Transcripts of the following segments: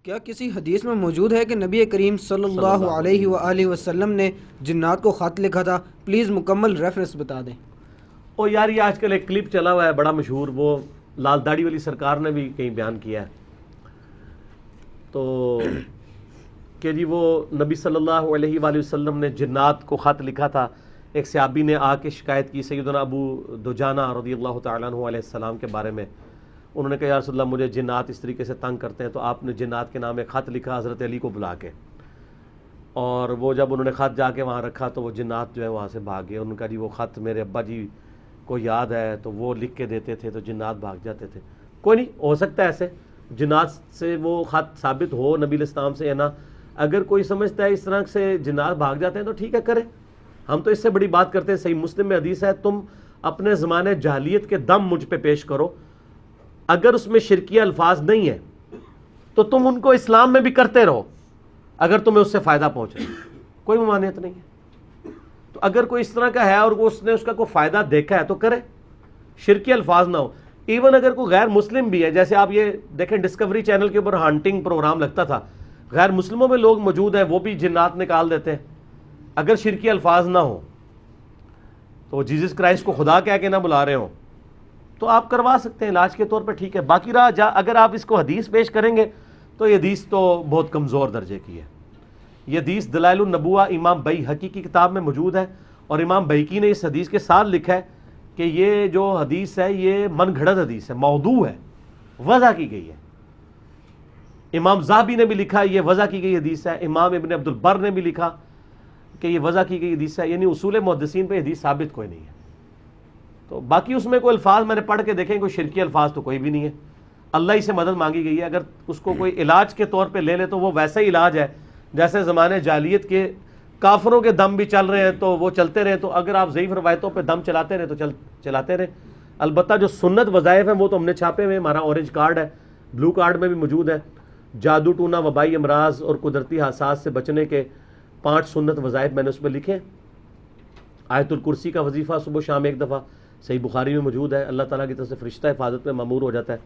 کیا کسی حدیث میں موجود ہے کہ نبی کریم صلی صلی اللہ اللہ علیہ علیہ وآلہ وسلم۔ وسلم نے جنات کو خط لکھا تھا؟ پلیز مکمل ریفرنس بتا دیں۔ او یار، یہ آج کل ایک کلپ چلا ہوا ہے بڑا مشہور، وہ لال داڑھی والی سرکار نے بھی کہیں بیان کیا ہے، تو کہ جی وہ نبی صلی اللہ علیہ وآلہ وسلم نے جنات کو خط لکھا تھا۔ ایک صحابی نے آ کے شکایت کی سیدنا ابو دجانہ رضی اللہ تعالیٰ عنہ علیہ السلام کے بارے میں۔ انہوں نے کہا یا رسول اللہ، مجھے جنات اس طریقے سے تنگ کرتے ہیں، تو آپ نے جنات کے نام ایک خط لکھا حضرت علی کو بلا کے، اور وہ جب انہوں نے خط جا کے وہاں رکھا تو وہ جنات جو ہے وہاں سے بھاگ گئے۔ انہوں نے کہا جی وہ خط میرے ابا جی کو یاد ہے، تو وہ لکھ کے دیتے تھے تو جنات بھاگ جاتے تھے۔ کوئی نہیں، ہو سکتا ہے ایسے جنات سے وہ خط ثابت ہو نبی علیہ السلام سے یا نہ۔ اگر کوئی سمجھتا ہے اس طرح سے جنات بھاگ جاتے ہیں تو ٹھیک ہے، کرے، ہم تو اس سے بڑی بات کرتے ہیں۔ صحیح مسلم میں حدیث ہے، تم اپنے زمانے جاہلیت کے دم مجھ پہ پیش کرو، اگر اس میں شرکیہ الفاظ نہیں ہے تو تم ان کو اسلام میں بھی کرتے رہو، اگر تمہیں اس سے فائدہ پہنچے، کوئی ممانعت نہیں ہے۔ تو اگر کوئی اس طرح کا ہے اور اس نے اس کا کوئی فائدہ دیکھا ہے تو کرے، شرکی الفاظ نہ ہو۔ ایون اگر کوئی غیر مسلم بھی ہے، جیسے آپ یہ دیکھیں ڈسکوری چینل کے اوپر ہانٹنگ پروگرام لگتا تھا، غیر مسلموں میں لوگ موجود ہیں، وہ بھی جنات نکال دیتے ہیں، اگر شرکی الفاظ نہ ہو تو وہ جیزس کرائسٹ کو خدا کہہ کے نہ بلا رہے ہوں تو آپ کروا سکتے ہیں علاج کے طور پہ، ٹھیک ہے۔ باقی رہا اگر آپ اس کو حدیث پیش کریں گے تو یہ حدیث تو بہت کمزور درجے کی ہے۔ یہ حدیث دلائل النبوہ امام بیہقی کی کتاب میں موجود ہے، اور امام بیہقی نے اس حدیث کے ساتھ لکھا ہے کہ یہ جو حدیث ہے یہ من گھڑت حدیث ہے، موضوع ہے، وضع کی گئی ہے۔ امام ذہبی نے بھی لکھا یہ وضع کی گئی حدیث ہے، امام ابن عبد البر نے بھی لکھا کہ یہ وضع کی گئی حدیث ہے، یعنی اصول محدثین پہ حدیث ثابت کوئی نہیں ہے۔ تو باقی اس میں کوئی الفاظ میں نے پڑھ کے دیکھیں، کوئی شرکی الفاظ تو کوئی بھی نہیں ہے، اللہ ہی سے مدد مانگی گئی ہے۔ اگر اس کو کوئی علاج کے طور پہ لے لے تو وہ ویسا ہی علاج ہے جیسے زمانے جاہلیت کے کافروں کے دم بھی چل رہے ہیں تو وہ چلتے رہے، تو اگر آپ ضعیف روایتوں پہ دم چلاتے رہے تو چلاتے رہے۔ البتہ جو سنت وظائف ہیں وہ تو ہم نے چھاپے ہوئے، ہمارا اورنج کارڈ ہے، بلو کارڈ میں بھی موجود ہے۔ جادو ٹونا، وبائی امراض اور قدرتی حادثات سے بچنے کے 5 سنت وظائف میں نے اس میں لکھے۔ آیت الکرسی کا وظیفہ صبح شام ایک دفعہ صحیح بخاری میں موجود ہے، اللہ تعالیٰ کی طرف سے فرشتہ حفاظت میں مامور ہو جاتا ہے۔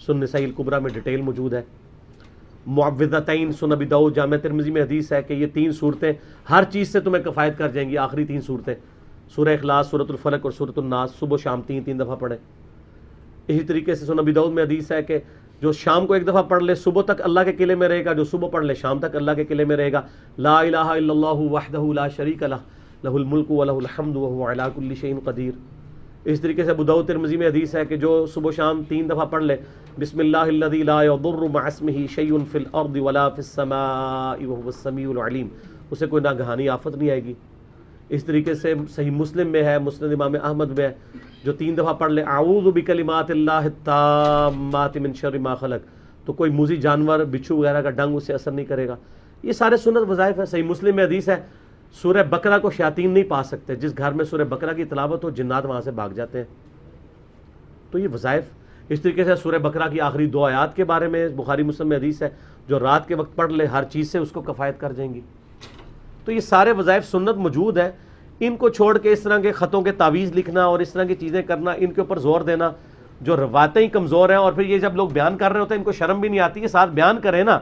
سنن نسائی الکبریٰ میں ڈیٹیل موجود ہے۔ معوذتین سنن ابی داؤد، جامع ترمذی میں حدیث ہے کہ یہ 3 صورتیں ہر چیز سے تمہیں کفایت کر جائیں گی، آخری 3 صورتیں سورہ اخلاص، سورۃ الفلق اور سورۃ الناس، صبح شام 3 دفعہ پڑھیں۔ اسی طریقے سے سنن ابی داؤد میں حدیث ہے کہ جو شام کو ایک دفعہ پڑھ لے صبح تک اللہ کے قلعے میں رہے گا، جو صبح پڑھ لے شام تک اللہ کے قلعے میں رہے گا۔ لا الہ الا اللہ وحدہ لا شریک لہ، لہ الملک ولہ الحمد وہو علی کل شیء قدیر۔ اس طریقے سے ابو داؤد ترمذی میں حدیث ہے کہ جو صبح شام 3 دفعہ پڑھ لے بسم اللہ الذی لا یضر مع اسمہ شیء فی الارض ولا فی السماء وہو السمیع العلیم، اسے کوئی ناگہانی آفت نہیں آئے گی۔ اس طریقے سے صحیح مسلم میں ہے، مسند امام احمد میں ہے، جو 3 دفعہ پڑھ لے اعوذ بکلمات اللہ التامات من شر ما خلق، تو کوئی موذی جانور، بچھو وغیرہ کا ڈنگ اسے اثر نہیں کرے گا۔ یہ سارے سنت وظائف ہیں۔ صحیح مسلم میں حدیث ہے سورہ بقرہ کو شیاطین نہیں پا سکتے، جس گھر میں سورہ بقرہ کی تلاوت ہو جنات وہاں سے بھاگ جاتے ہیں۔ تو یہ وظائف۔ اس طریقے سے سورہ بقرہ کی آخری 2 آیات کے بارے میں بخاری مسلم میں حدیث ہے، جو رات کے وقت پڑھ لے ہر چیز سے اس کو کفایت کر جائیں گی۔ تو یہ سارے وظائف سنت موجود ہے، ان کو چھوڑ کے اس طرح کے خطوں کے تعویذ لکھنا اور اس طرح کی چیزیں کرنا، ان کے اوپر زور دینا، جو روایتیں ہی کمزور ہیں، اور پھر یہ جب لوگ بیان کر رہے ہوتے ہیں ان کو شرم بھی نہیں آتی، یہ ساتھ بیان کریں نا،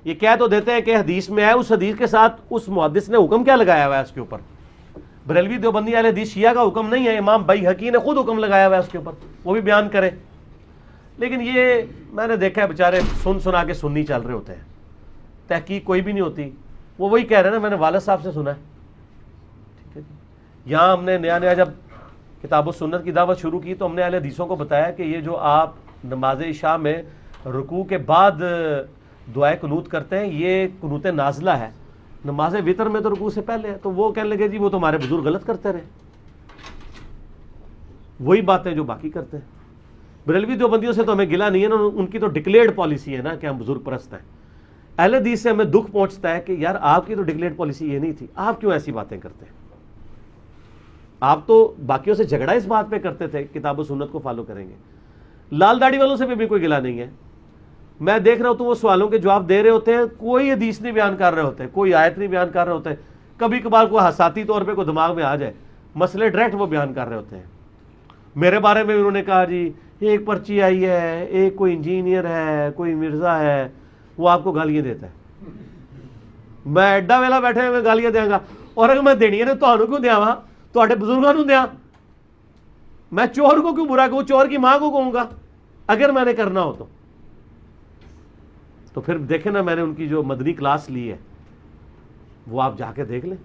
یہ کہہ تو دیتے ہیں کہ حدیث میں ہے، اس حدیث کے ساتھ اس محدث نے حکم کیا لگایا ہوا ہے اس کے اوپر؟ بریلوی دیوبندی اہل حدیث شیعہ کا حکم نہیں ہے، امام بیہقی نے خود حکم لگایا ہوا ہے اس کے اوپر، وہ بھی بیان کرے۔ لیکن یہ میں نے دیکھا ہے بیچارے سنا کے سنی چل رہے ہوتے ہیں، تحقیق کوئی بھی نہیں ہوتی۔ وہ وہی کہہ رہے ہیں نا، میں نے والد صاحب سے سنا ہے، ٹھیک ہے جی۔ یہاں ہم نے نیا جب کتاب و سنت کی دعوت شروع کی تو ہم نے اہل حدیثوں کو بتایا کہ یہ جو آپ نماز عشاء میں رکوع کے بعد دعائے قنوت کرتے ہیں، یہ قنوت نازلہ ہے، نماز وطر میں تو رکوع سے پہلے ہے۔ تو وہ کہنے لگے جی وہ تو ہمارے بزرگ غلط کرتے رہے، وہی باتیں جو باقی کرتے ہیں۔ بریلوی دیوبندیوں سے تو ہمیں گلا نہیں ہے نا، ان کی تو ڈکلیئرڈ پالیسی ہے نا کہ ہم بزرگ پرست ہیں۔ اہل حدیث سے ہمیں دکھ پہنچتا ہے کہ یار آپ کی تو ڈکلیئرڈ پالیسی یہ نہیں تھی، آپ کیوں ایسی باتیں کرتے ہیں؟ آپ تو باقیوں سے جھگڑا اس بات پہ کرتے تھے کتاب و سنت کو فالو کریں گے۔ لال داڑھی والوں سے بھی کوئی گلا نہیں ہے، میں دیکھ رہا ہوں تو وہ سوالوں کے جواب دے رہے ہوتے ہیں، کوئی حدیث نہیں بیان کر رہے ہوتے، کوئی آیت نہیں بیان کر رہے ہوتے، کبھی کبھار کوئی حساتی طور پہ کوئی دماغ میں آ جائے مسئلے ڈائریکٹ وہ بیان کر رہے ہوتے ہیں۔ میرے بارے میں انہوں نے کہا جی ایک پرچی آئی ہے، ایک کوئی انجینئر ہے، کوئی مرزا ہے، وہ آپ کو گالیاں دیتا ہے. میں ایڈا ویلا بیٹھے ہوئے گالیاں دیاں گا, اور اگر میں دینی نے تہانوں کیوں دیاں, تہاڈے بزرگاں نوں دیاں, میں چور کو کیوں برا کہوں, چور کی ماں کو کہوں گا اگر میں نے کرنا ہو تو پھر دیکھیں نا, میں نے ان کی جو مدنی کلاس لی ہے وہ آپ جا کے دیکھ لیں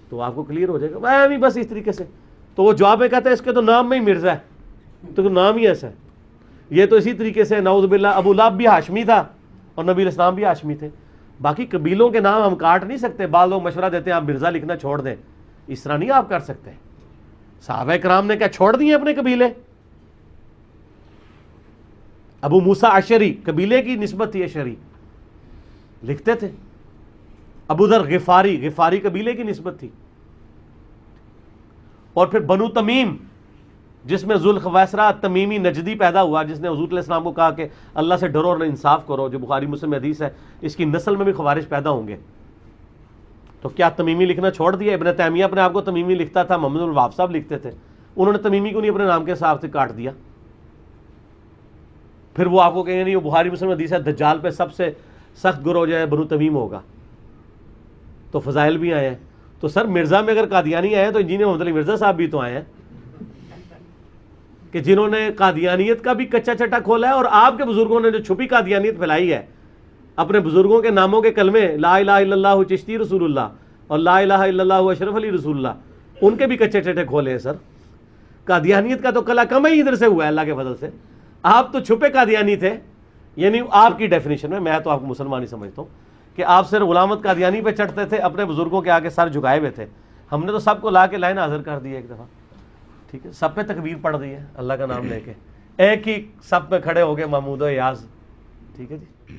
تو آپ کو کلیئر ہو جائے گا. میں بھی بس اس طریقے سے, تو وہ جواب میں کہتا ہے اس کے تو نام میں ہی مرزا ہے, تو نام ہی ایسا ہے. یہ تو اسی طریقے سے نعوذ باللہ ابو لہب بھی ہاشمی تھا اور نبی علیہ السلام بھی ہاشمی تھے. باقی قبیلوں کے نام ہم کاٹ نہیں سکتے. بعض لوگ مشورہ دیتے ہیں آپ مرزا لکھنا چھوڑ دیں, اس طرح نہیں آپ کر سکتے. صحابہ کرام نے کیا چھوڑ دیے اپنے قبیلے؟ ابو موسیٰ اشعری قبیلے کی نسبت تھی, اشعری لکھتے تھے. ابو ذر غفاری, غفاری قبیلے کی نسبت تھی. اور پھر بنو تمیم جس میں ذوالخویسرہ تمیمی نجدی پیدا ہوا, جس نے حضور علیہ السلام کو کہا کہ اللہ سے ڈرو اور انصاف کرو, جو بخاری مسلم میں حدیث ہے, اس کی نسل میں بھی خوارج پیدا ہوں گے. تو کیا تمیمی لکھنا چھوڑ دیا؟ ابن تیمیہ اپنے آپ کو تمیمی لکھتا تھا, محمد الوہاب صاحب لکھتے تھے, انہوں نے تمیمی کو نہیں اپنے نام کے حساب سے کاٹ دیا. پھر وہ آپ کو کہیں گے نہیں وہ بخاری مسلم میں حدیث ہے دجال پہ سب سے سخت گروہ جو ہے بنو تمیم ہوگا, تو فضائل بھی آئے ہیں. تو سر مرزا میں اگر قادیانی آئے ہیں تو انجینئر محمد علی مرزا صاحب بھی تو آئے ہیں کہ جنہوں نے قادیانیت کا بھی کچا چٹا کھولا ہے, اور آپ کے بزرگوں نے جو چھپی قادیانیت پھیلائی ہے, اپنے بزرگوں کے ناموں کے کلمے لا الہ الا اللہ چشتی رسول اللہ اور لا الہ الا اللہ اشرف علی رسول اللہ, ان کے بھی کچے چٹے کھولے ہیں. سر قادیانیت کا تو کلا کم ہی ادھر سے ہوا ہے اللہ کے فضل سے. آپ تو چھپے قادیانی تھے, یعنی آپ کی ڈیفینیشن میں تو آپ کو مسلمان ہی سمجھتا ہوں کہ آپ صرف غلامت قادیانی پہ چڑھتے تھے, اپنے بزرگوں کے آگے سر جھکائے ہوئے تھے. ہم نے تو سب کو لا کے لائن حاضر کر دی ایک دفعہ, ٹھیک ہے, سب پہ تکبیر پڑھ دی ہے اللہ کا نام لے کے, ایک ہی سب پہ کھڑے ہو گئے محمود و ایاز, ٹھیک ہے جی.